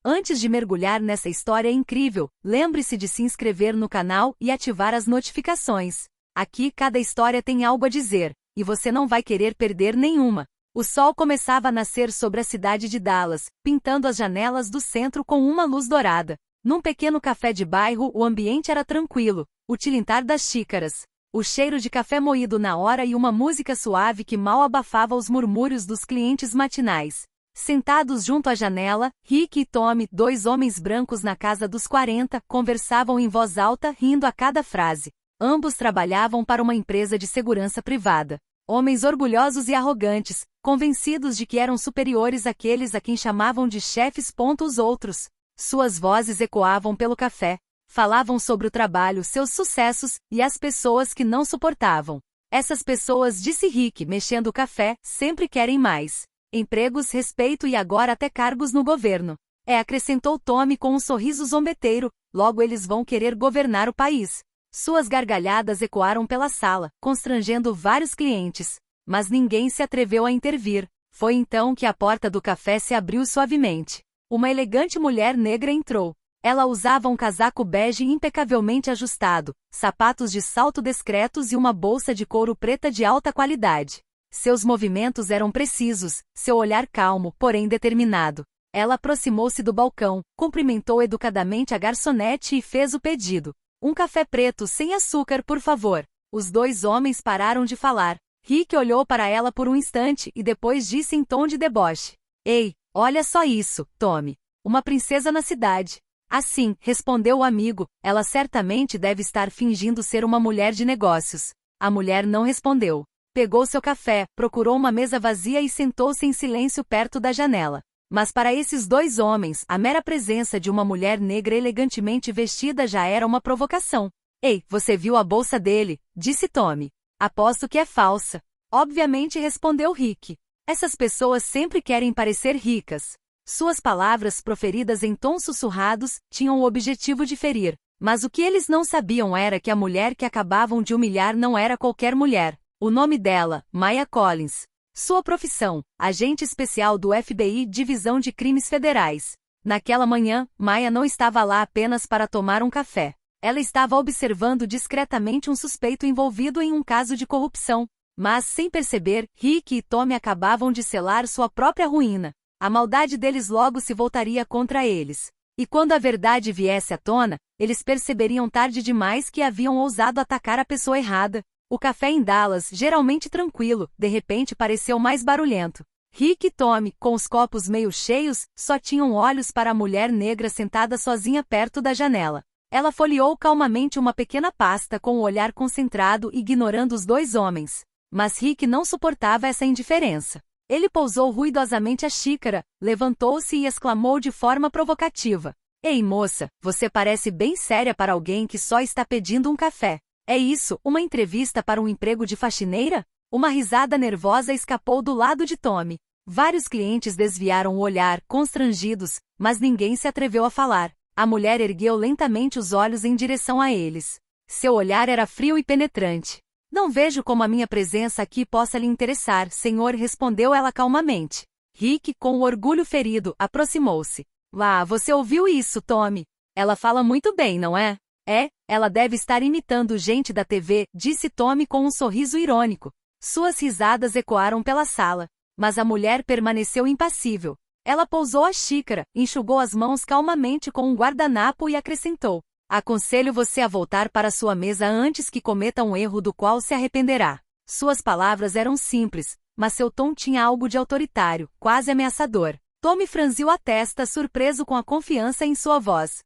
Antes de mergulhar nessa história incrível, lembre-se de se inscrever no canal e ativar as notificações. Aqui cada história tem algo a dizer, e você não vai querer perder nenhuma. O sol começava a nascer sobre a cidade de Dallas, pintando as janelas do centro com uma luz dourada. Num pequeno café de bairro o ambiente era tranquilo, o tilintar das xícaras, o cheiro de café moído na hora e uma música suave que mal abafava os murmúrios dos clientes matinais. Sentados junto à janela, Rick e Tommy, dois homens brancos na casa dos 40, conversavam em voz alta, rindo a cada frase. Ambos trabalhavam para uma empresa de segurança privada. Homens orgulhosos e arrogantes, convencidos de que eram superiores àqueles a quem chamavam de chefes. Os outros. Suas vozes ecoavam pelo café. Falavam sobre o trabalho, seus sucessos, e as pessoas que não suportavam. Essas pessoas, disse Rick, mexendo o café, sempre querem mais. Empregos, respeito e agora até cargos no governo. Acrescentou Tommy com um sorriso zombeteiro, logo eles vão querer governar o país. Suas gargalhadas ecoaram pela sala, constrangendo vários clientes. Mas ninguém se atreveu a intervir. Foi então que a porta do café se abriu suavemente. Uma elegante mulher negra entrou. Ela usava um casaco bege impecavelmente ajustado, sapatos de salto discretos e uma bolsa de couro preta de alta qualidade. Seus movimentos eram precisos, seu olhar calmo, porém determinado. Ela aproximou-se do balcão, cumprimentou educadamente a garçonete e fez o pedido. Um café preto sem açúcar, por favor. Os dois homens pararam de falar. Rick olhou para ela por um instante e depois disse em tom de deboche. Ei, olha só isso, Tommy. Uma princesa na cidade. Assim, respondeu o amigo, ela certamente deve estar fingindo ser uma mulher de negócios. A mulher não respondeu. Pegou seu café, procurou uma mesa vazia e sentou-se em silêncio perto da janela. Mas para esses dois homens, a mera presença de uma mulher negra elegantemente vestida já era uma provocação. Ei, você viu a bolsa dele? Disse Tommy. Aposto que é falsa. Obviamente, respondeu Rick. Essas pessoas sempre querem parecer ricas. Suas palavras, proferidas em tons sussurrados, tinham o objetivo de ferir. Mas o que eles não sabiam era que a mulher que acabavam de humilhar não era qualquer mulher. O nome dela, Maya Collins. Sua profissão, agente especial do FBI, Divisão de Crimes Federais. Naquela manhã, Maya não estava lá apenas para tomar um café. Ela estava observando discretamente um suspeito envolvido em um caso de corrupção. Mas, sem perceber, Rick e Tommy acabavam de selar sua própria ruína. A maldade deles logo se voltaria contra eles. E quando a verdade viesse à tona, eles perceberiam tarde demais que haviam ousado atacar a pessoa errada. O café em Dallas, geralmente tranquilo, de repente pareceu mais barulhento. Rick e Tommy, com os copos meio cheios, só tinham olhos para a mulher negra sentada sozinha perto da janela. Ela folheou calmamente uma pequena pasta com o olhar concentrado, ignorando os dois homens. Mas Rick não suportava essa indiferença. Ele pousou ruidosamente a xícara, levantou-se e exclamou de forma provocativa. Ei, moça, você parece bem séria para alguém que só está pedindo um café. É isso, uma entrevista para um emprego de faxineira? Uma risada nervosa escapou do lado de Tommy. Vários clientes desviaram o olhar, constrangidos, mas ninguém se atreveu a falar. A mulher ergueu lentamente os olhos em direção a eles. Seu olhar era frio e penetrante. Não vejo como a minha presença aqui possa lhe interessar, senhor, respondeu ela calmamente. Rick, com o orgulho ferido, aproximou-se. Você ouviu isso, Tommy? Ela fala muito bem, não é? Ela deve estar imitando gente da TV, disse Tommy com um sorriso irônico. Suas risadas ecoaram pela sala. Mas a mulher permaneceu impassível. Ela pousou a xícara, enxugou as mãos calmamente com um guardanapo e acrescentou. Aconselho você a voltar para sua mesa antes que cometa um erro do qual se arrependerá. Suas palavras eram simples, mas seu tom tinha algo de autoritário, quase ameaçador. Tommy franziu a testa, surpreso com a confiança em sua voz.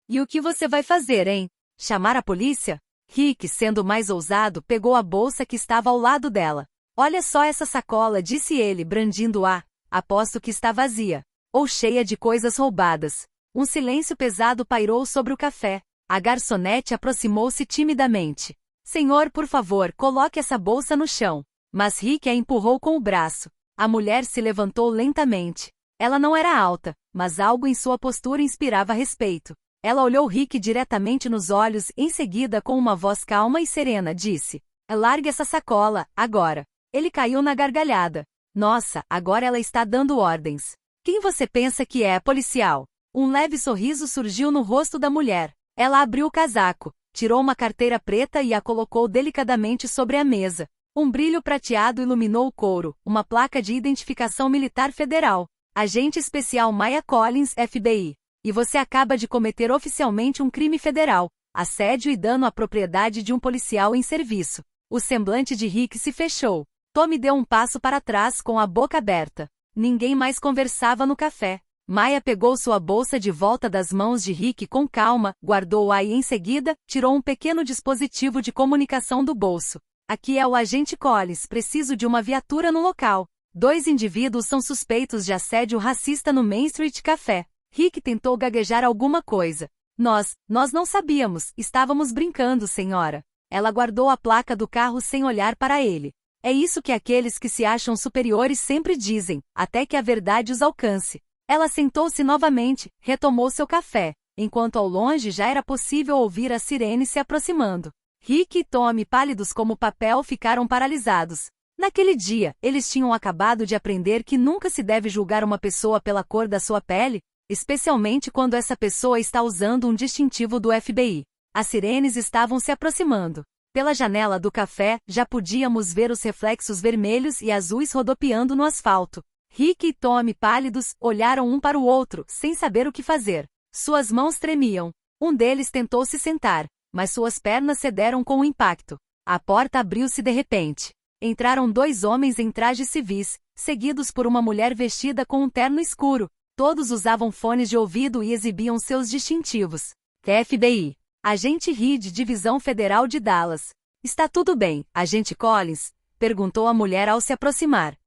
E o que você vai fazer, hein? Chamar a polícia? Rick, sendo mais ousado, pegou a bolsa que estava ao lado dela. Olha só essa sacola, disse ele, brandindo-a. Aposto que está vazia. Ou cheia de coisas roubadas. Um silêncio pesado pairou sobre o café. A garçonete aproximou-se timidamente. Senhor, por favor, coloque essa bolsa no chão. Mas Rick a empurrou com o braço. A mulher se levantou lentamente. Ela não era alta, mas algo em sua postura inspirava respeito. Ela olhou Rick diretamente nos olhos, em seguida com uma voz calma e serena disse. Largue essa sacola, agora. Ele caiu na gargalhada. Nossa, agora ela está dando ordens. Quem você pensa que é, policial? Um leve sorriso surgiu no rosto da mulher. Ela abriu o casaco, tirou uma carteira preta e a colocou delicadamente sobre a mesa. Um brilho prateado iluminou o couro, uma placa de identificação militar federal. Agente especial Maya Collins, FBI. E você acaba de cometer oficialmente um crime federal, assédio e dano à propriedade de um policial em serviço. O semblante de Rick se fechou. Tommy deu um passo para trás com a boca aberta. Ninguém mais conversava no café. Maya pegou sua bolsa de volta das mãos de Rick com calma, guardou-a e em seguida, tirou um pequeno dispositivo de comunicação do bolso. Aqui é o agente Collins, preciso de uma viatura no local. 2 indivíduos são suspeitos de assédio racista no Main Street Café. Rick tentou gaguejar alguma coisa. Nós não sabíamos, estávamos brincando, senhora. Ela guardou a placa do carro sem olhar para ele. É isso que aqueles que se acham superiores sempre dizem, até que a verdade os alcance. Ela sentou-se novamente, retomou seu café, enquanto ao longe já era possível ouvir a sirene se aproximando. Rick e Tommy, pálidos como papel, ficaram paralisados. Naquele dia, eles tinham acabado de aprender que nunca se deve julgar uma pessoa pela cor da sua pele, especialmente quando essa pessoa está usando um distintivo do FBI. As sirenes estavam se aproximando. Pela janela do café, já podíamos ver os reflexos vermelhos e azuis rodopiando no asfalto. Rick e Tommy, pálidos, olharam um para o outro, sem saber o que fazer. Suas mãos tremiam. Um deles tentou se sentar, mas suas pernas cederam com o impacto. A porta abriu-se de repente. Entraram 2 homens em trajes civis, seguidos por uma mulher vestida com um terno escuro. Todos usavam fones de ouvido e exibiam seus distintivos. FBI. Agente Reed, Divisão Federal de Dallas. Está tudo bem, agente Collins? Perguntou a mulher ao se aproximar.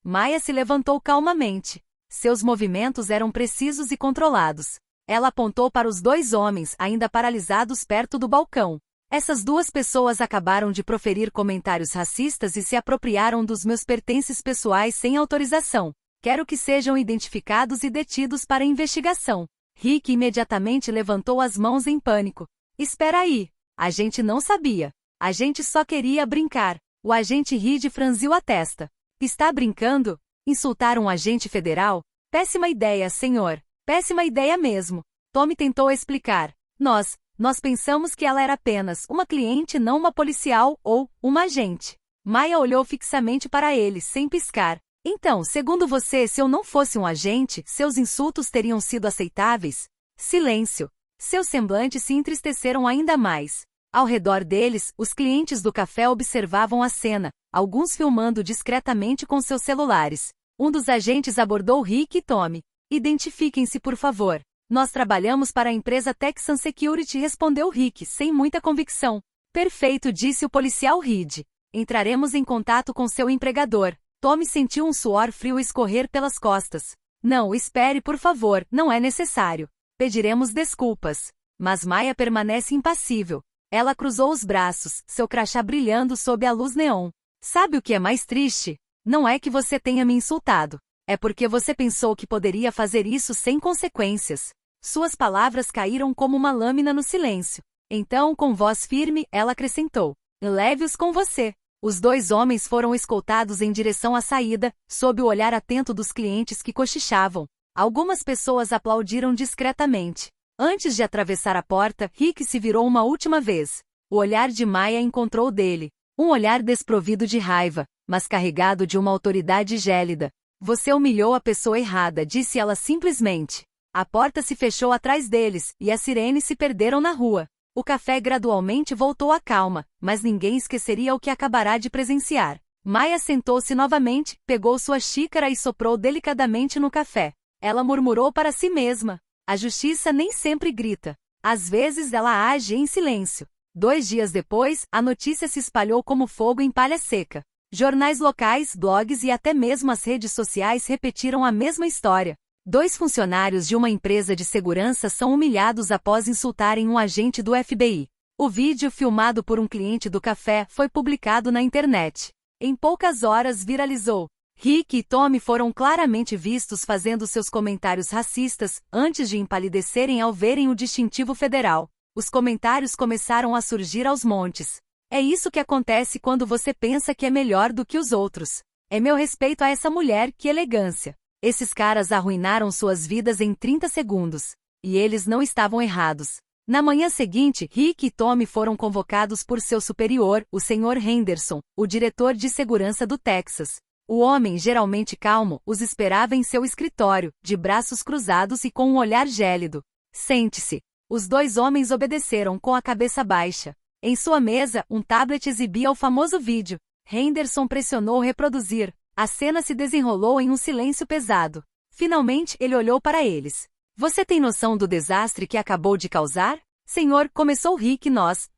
Maya se levantou calmamente. Seus movimentos eram precisos e controlados. Ela apontou para os 2 homens, ainda paralisados perto do balcão. Essas 2 pessoas acabaram de proferir comentários racistas e se apropriaram dos meus pertences pessoais sem autorização. Quero que sejam identificados e detidos para investigação. Rick imediatamente levantou as mãos em pânico. Espera aí. A gente não sabia. A gente só queria brincar. O agente Reed franziu a testa. Está brincando? Insultar um agente federal? Péssima ideia, senhor. Péssima ideia mesmo. Tommy tentou explicar. Nós pensamos que ela era apenas uma cliente, não uma policial ou uma agente. Maya olhou fixamente para ele, sem piscar. Então, segundo você, se eu não fosse um agente, seus insultos teriam sido aceitáveis? Silêncio. Seus semblantes se entristeceram ainda mais. Ao redor deles, os clientes do café observavam a cena, alguns filmando discretamente com seus celulares. Um dos agentes abordou Rick e Tommy. Identifiquem-se, por favor. Nós trabalhamos para a empresa Texan Security, respondeu Rick, sem muita convicção. Perfeito, disse o policial Reed. Entraremos em contato com seu empregador. Tommy sentiu um suor frio escorrer pelas costas. Não, espere, por favor, não é necessário. Pediremos desculpas. Mas Maya permanece impassível. Ela cruzou os braços, seu crachá brilhando sob a luz neon. Sabe o que é mais triste? Não é que você tenha me insultado. É porque você pensou que poderia fazer isso sem consequências. Suas palavras caíram como uma lâmina no silêncio. Então, com voz firme, ela acrescentou. Leve-os com você. Os 2 homens foram escoltados em direção à saída, sob o olhar atento dos clientes que cochichavam. Algumas pessoas aplaudiram discretamente. Antes de atravessar a porta, Rick se virou uma última vez. O olhar de Maya encontrou o dele. Um olhar desprovido de raiva, mas carregado de uma autoridade gélida. Você humilhou a pessoa errada, disse ela simplesmente. A porta se fechou atrás deles, e as sirenes se perderam na rua. O café gradualmente voltou à calma, mas ninguém esqueceria o que acabará de presenciar. Maya sentou-se novamente, pegou sua xícara e soprou delicadamente no café. Ela murmurou para si mesma. A justiça nem sempre grita. Às vezes ela age em silêncio. 2 dias depois, a notícia se espalhou como fogo em palha seca. Jornais locais, blogs e até mesmo as redes sociais repetiram a mesma história. 2 funcionários de uma empresa de segurança são humilhados após insultarem um agente do FBI. O vídeo, filmado por um cliente do café, foi publicado na internet. Em poucas horas viralizou. Rick e Tommy foram claramente vistos fazendo seus comentários racistas, antes de empalidecerem ao verem o distintivo federal. Os comentários começaram a surgir aos montes. É isso que acontece quando você pensa que é melhor do que os outros. É meu respeito a essa mulher, que elegância. Esses caras arruinaram suas vidas em 30 segundos. E eles não estavam errados. Na manhã seguinte, Rick e Tommy foram convocados por seu superior, o Sr. Henderson, o diretor de segurança do Texas. O homem, geralmente calmo, os esperava em seu escritório, de braços cruzados e com um olhar gélido. Sente-se. Os dois homens obedeceram com a cabeça baixa. Em sua mesa, um tablet exibia o famoso vídeo. Henderson pressionou reproduzir. A cena se desenrolou em um silêncio pesado. Finalmente, ele olhou para eles. Você tem noção do desastre que acabou de causar? Senhor, começou Rick, nós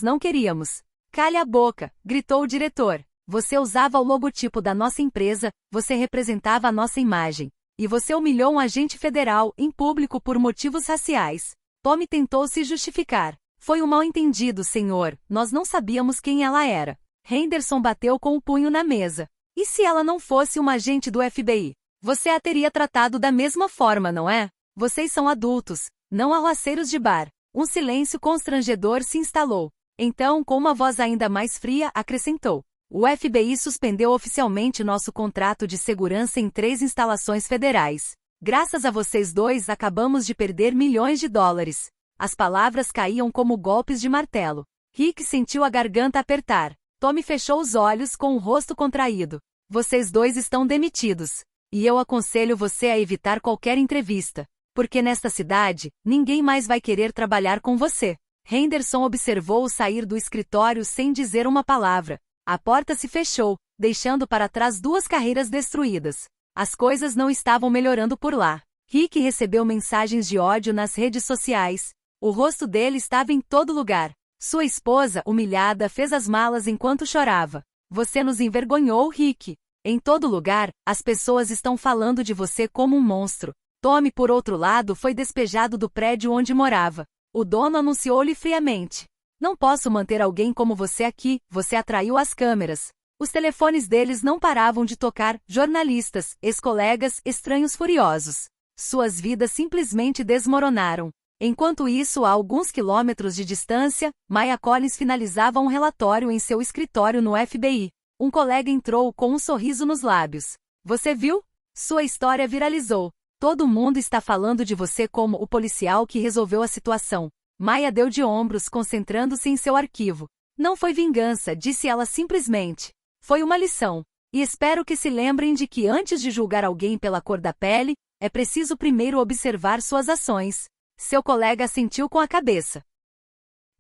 não queríamos. Cale a boca, gritou o diretor. Você usava o logotipo da nossa empresa, você representava a nossa imagem. E você humilhou um agente federal, em público por motivos raciais. Tommy tentou se justificar. Foi um mal-entendido, senhor, nós não sabíamos quem ela era. Henderson bateu com o punho na mesa. E se ela não fosse uma agente do FBI? Você a teria tratado da mesma forma, não é? Vocês são adultos, não arruaceiros de bar. Um silêncio constrangedor se instalou. Então, com uma voz ainda mais fria, acrescentou. O FBI suspendeu oficialmente nosso contrato de segurança em 3 instalações federais. Graças a vocês dois, acabamos de perder milhões de dólares. As palavras caíam como golpes de martelo. Rick sentiu a garganta apertar. Tommy fechou os olhos com o rosto contraído. Vocês dois estão demitidos. E eu aconselho você a evitar qualquer entrevista. Porque nesta cidade, ninguém mais vai querer trabalhar com você. Henderson observou-o sair do escritório sem dizer uma palavra. A porta se fechou, deixando para trás 2 carreiras destruídas. As coisas não estavam melhorando por lá. Rick recebeu mensagens de ódio nas redes sociais. O rosto dele estava em todo lugar. Sua esposa, humilhada, fez as malas enquanto chorava. Você nos envergonhou, Rick. Em todo lugar, as pessoas estão falando de você como um monstro. Tommy, por outro lado, foi despejado do prédio onde morava. O dono anunciou-lhe friamente. Não posso manter alguém como você aqui, você atraiu as câmeras. Os telefones deles não paravam de tocar, jornalistas, ex-colegas, estranhos furiosos. Suas vidas simplesmente desmoronaram. Enquanto isso, a alguns quilômetros de distância, Maya Collins finalizava um relatório em seu escritório no FBI. Um colega entrou com um sorriso nos lábios. Você viu? Sua história viralizou. Todo mundo está falando de você como o policial que resolveu a situação. Maya deu de ombros, concentrando-se em seu arquivo. Não foi vingança, disse ela simplesmente. Foi uma lição. E espero que se lembrem de que antes de julgar alguém pela cor da pele, é preciso primeiro observar suas ações. Seu colega assentiu com a cabeça.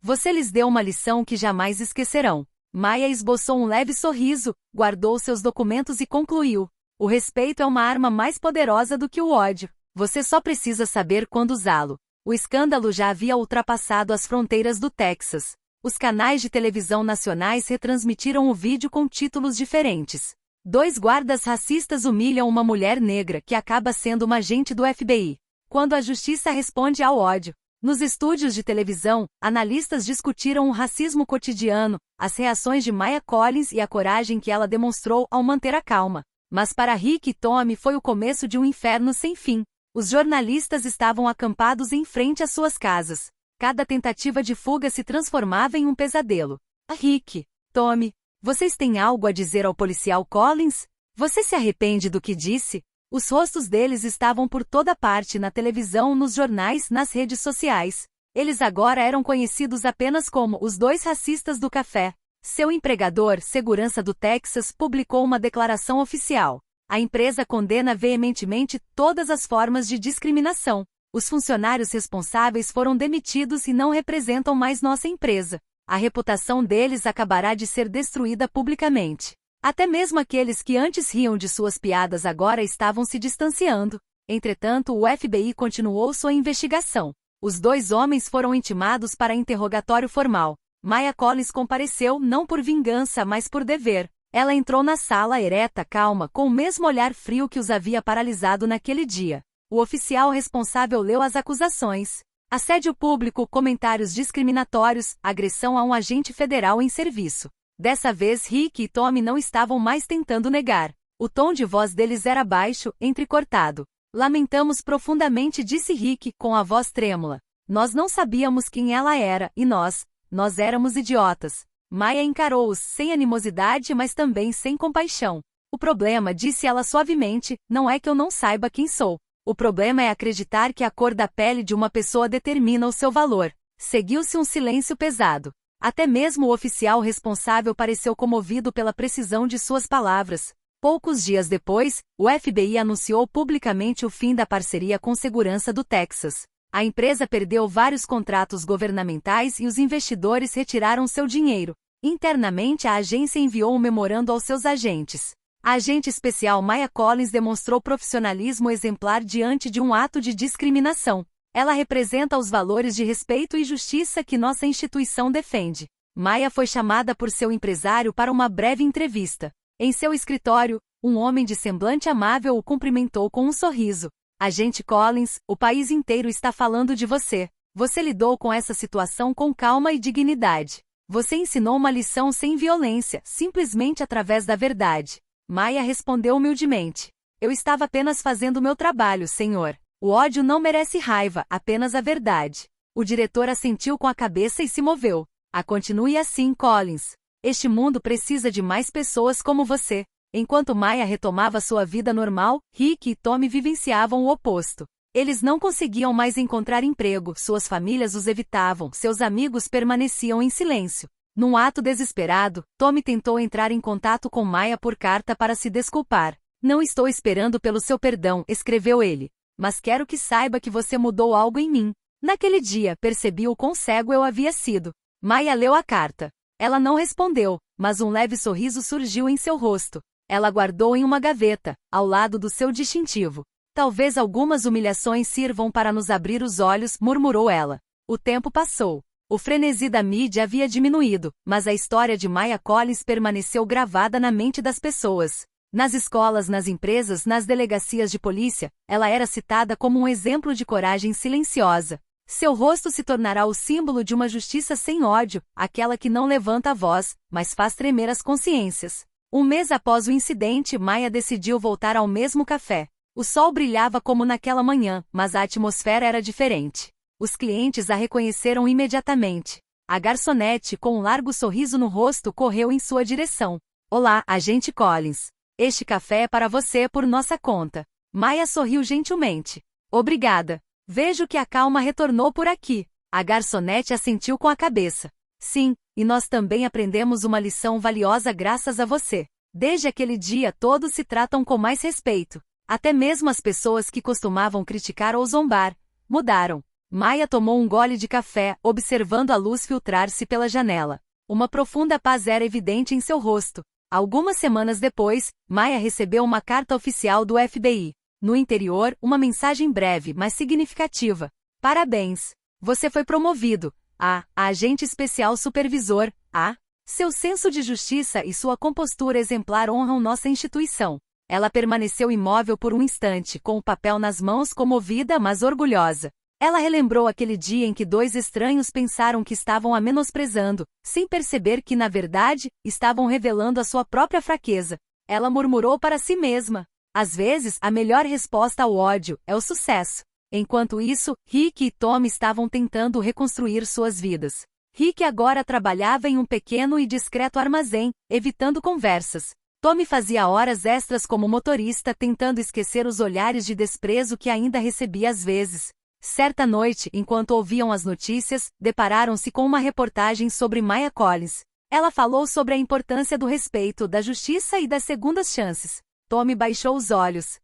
Você lhes deu uma lição que jamais esquecerão. Maya esboçou um leve sorriso, guardou seus documentos e concluiu. O respeito é uma arma mais poderosa do que o ódio. Você só precisa saber quando usá-lo. O escândalo já havia ultrapassado as fronteiras do Texas. Os canais de televisão nacionais retransmitiram o vídeo com títulos diferentes. 2 guardas racistas humilham uma mulher negra que acaba sendo uma agente do FBI. Quando a justiça responde ao ódio. Nos estúdios de televisão, analistas discutiram o racismo cotidiano, as reações de Maya Collins e a coragem que ela demonstrou ao manter a calma. Mas para Rick e Tommy foi o começo de um inferno sem fim. Os jornalistas estavam acampados em frente às suas casas. Cada tentativa de fuga se transformava em um pesadelo. Rick, Tommy, vocês têm algo a dizer ao policial Collins? Você se arrepende do que disse? Os rostos deles estavam por toda parte, na televisão, nos jornais, nas redes sociais. Eles agora eram conhecidos apenas como os 2 racistas do café. Seu empregador, Segurança do Texas, publicou uma declaração oficial. A empresa condena veementemente todas as formas de discriminação. Os funcionários responsáveis foram demitidos e não representam mais nossa empresa. A reputação deles acabará de ser destruída publicamente. Até mesmo aqueles que antes riam de suas piadas agora estavam se distanciando. Entretanto, o FBI continuou sua investigação. Os 2 homens foram intimados para interrogatório formal. Maya Collins compareceu não por vingança, mas por dever. Ela entrou na sala ereta, calma, com o mesmo olhar frio que os havia paralisado naquele dia. O oficial responsável leu as acusações. Assédio público, comentários discriminatórios, agressão a um agente federal em serviço. Dessa vez Rick e Tommy não estavam mais tentando negar. O tom de voz deles era baixo, entrecortado. Lamentamos profundamente, disse Rick, com a voz trêmula. Nós não sabíamos quem ela era, e nós éramos idiotas. Maya encarou-os, sem animosidade, mas também sem compaixão. O problema, disse ela suavemente, não é que eu não saiba quem sou. O problema é acreditar que a cor da pele de uma pessoa determina o seu valor. Seguiu-se um silêncio pesado. Até mesmo o oficial responsável pareceu comovido pela precisão de suas palavras. Poucos dias depois, o FBI anunciou publicamente o fim da parceria com segurança do Texas. A empresa perdeu vários contratos governamentais e os investidores retiraram seu dinheiro. Internamente, a agência enviou um memorando aos seus agentes. A agente especial Maya Collins demonstrou profissionalismo exemplar diante de um ato de discriminação. Ela representa os valores de respeito e justiça que nossa instituição defende. Maya foi chamada por seu empresário para uma breve entrevista. Em seu escritório, um homem de semblante amável o cumprimentou com um sorriso. Agente Collins, o país inteiro está falando de você. Você lidou com essa situação com calma e dignidade. Você ensinou uma lição sem violência, simplesmente através da verdade. Maya respondeu humildemente. Eu estava apenas fazendo meu trabalho, senhor. O ódio não merece raiva, apenas a verdade. O diretor assentiu com a cabeça e se moveu. Continue assim, Collins. Este mundo precisa de mais pessoas como você. Enquanto Maya retomava sua vida normal, Rick e Tommy vivenciavam o oposto. Eles não conseguiam mais encontrar emprego, suas famílias os evitavam, seus amigos permaneciam em silêncio. Num ato desesperado, Tommy tentou entrar em contato com Maya por carta para se desculpar. Não estou esperando pelo seu perdão, escreveu ele. Mas quero que saiba que você mudou algo em mim. Naquele dia, percebi o quão cego eu havia sido. Maya leu a carta. Ela não respondeu, mas um leve sorriso surgiu em seu rosto. Ela guardou em uma gaveta, ao lado do seu distintivo. Talvez algumas humilhações sirvam para nos abrir os olhos, murmurou ela. O tempo passou. O frenesi da mídia havia diminuído, mas a história de Maya Collins permaneceu gravada na mente das pessoas. Nas escolas, nas empresas, nas delegacias de polícia, ela era citada como um exemplo de coragem silenciosa. Seu rosto se tornará o símbolo de uma justiça sem ódio, aquela que não levanta a voz, mas faz tremer as consciências. Um mês após o incidente, Maya decidiu voltar ao mesmo café. O sol brilhava como naquela manhã, mas a atmosfera era diferente. Os clientes a reconheceram imediatamente. A garçonete, com um largo sorriso no rosto, correu em sua direção. Olá, agente Collins. Este café é para você por nossa conta. Maya sorriu gentilmente. Obrigada. Vejo que a calma retornou por aqui. A garçonete assentiu com a cabeça. Sim, e nós também aprendemos uma lição valiosa graças a você. Desde aquele dia todos se tratam com mais respeito. Até mesmo as pessoas que costumavam criticar ou zombar, mudaram. Maya tomou um gole de café, observando a luz filtrar-se pela janela. Uma profunda paz era evidente em seu rosto. Algumas semanas depois, Maya recebeu uma carta oficial do FBI. No interior, uma mensagem breve, mas significativa. Parabéns! Você foi promovido a agente especial supervisor. Seu senso de justiça e sua compostura exemplar honram nossa instituição. Ela permaneceu imóvel por um instante, com o papel nas mãos, comovida, mas orgulhosa. Ela relembrou aquele dia em que dois estranhos pensaram que estavam a menosprezando, sem perceber que, na verdade, estavam revelando a sua própria fraqueza. Ela murmurou para si mesma. Às vezes, a melhor resposta ao ódio é o sucesso. Enquanto isso, Rick e Tom estavam tentando reconstruir suas vidas. Rick agora trabalhava em um pequeno e discreto armazém, evitando conversas. Tommy fazia horas extras como motorista, tentando esquecer os olhares de desprezo que ainda recebia às vezes. Certa noite, enquanto ouviam as notícias, depararam-se com uma reportagem sobre Maya Collins. Ela falou sobre a importância do respeito, da justiça e das segundas chances. Tommy baixou os olhos.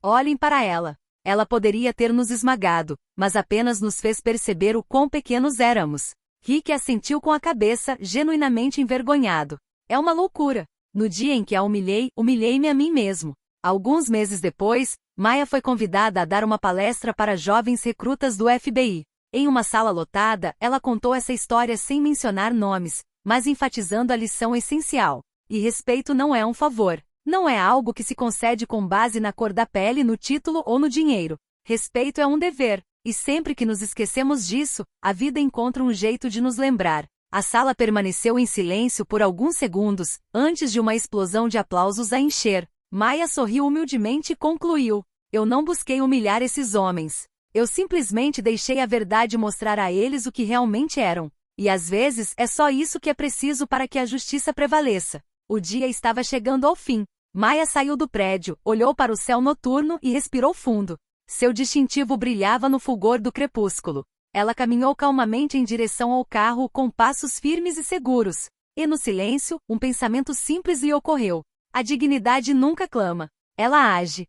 Olhem para ela. Ela poderia ter nos esmagado, mas apenas nos fez perceber o quão pequenos éramos. Rick assentiu com a cabeça, genuinamente envergonhado. É uma loucura. No dia em que a humilhei, humilhei-me a mim mesmo. Alguns meses depois, Maya foi convidada a dar uma palestra para jovens recrutas do FBI. Em uma sala lotada, ela contou essa história sem mencionar nomes, mas enfatizando a lição essencial. E respeito não é um favor. Não é algo que se concede com base na cor da pele, no título ou no dinheiro. Respeito é um dever, e sempre que nos esquecemos disso, a vida encontra um jeito de nos lembrar. A sala permaneceu em silêncio por alguns segundos, antes de uma explosão de aplausos a encher. Maya sorriu humildemente e concluiu. Eu não busquei humilhar esses homens. Eu simplesmente deixei a verdade mostrar a eles o que realmente eram. E às vezes é só isso que é preciso para que a justiça prevaleça. O dia estava chegando ao fim. Maia saiu do prédio, olhou para o céu noturno e respirou fundo. Seu distintivo brilhava no fulgor do crepúsculo. Ela caminhou calmamente em direção ao carro com passos firmes e seguros. E no silêncio, um pensamento simples lhe ocorreu. A dignidade nunca clama. Ela age.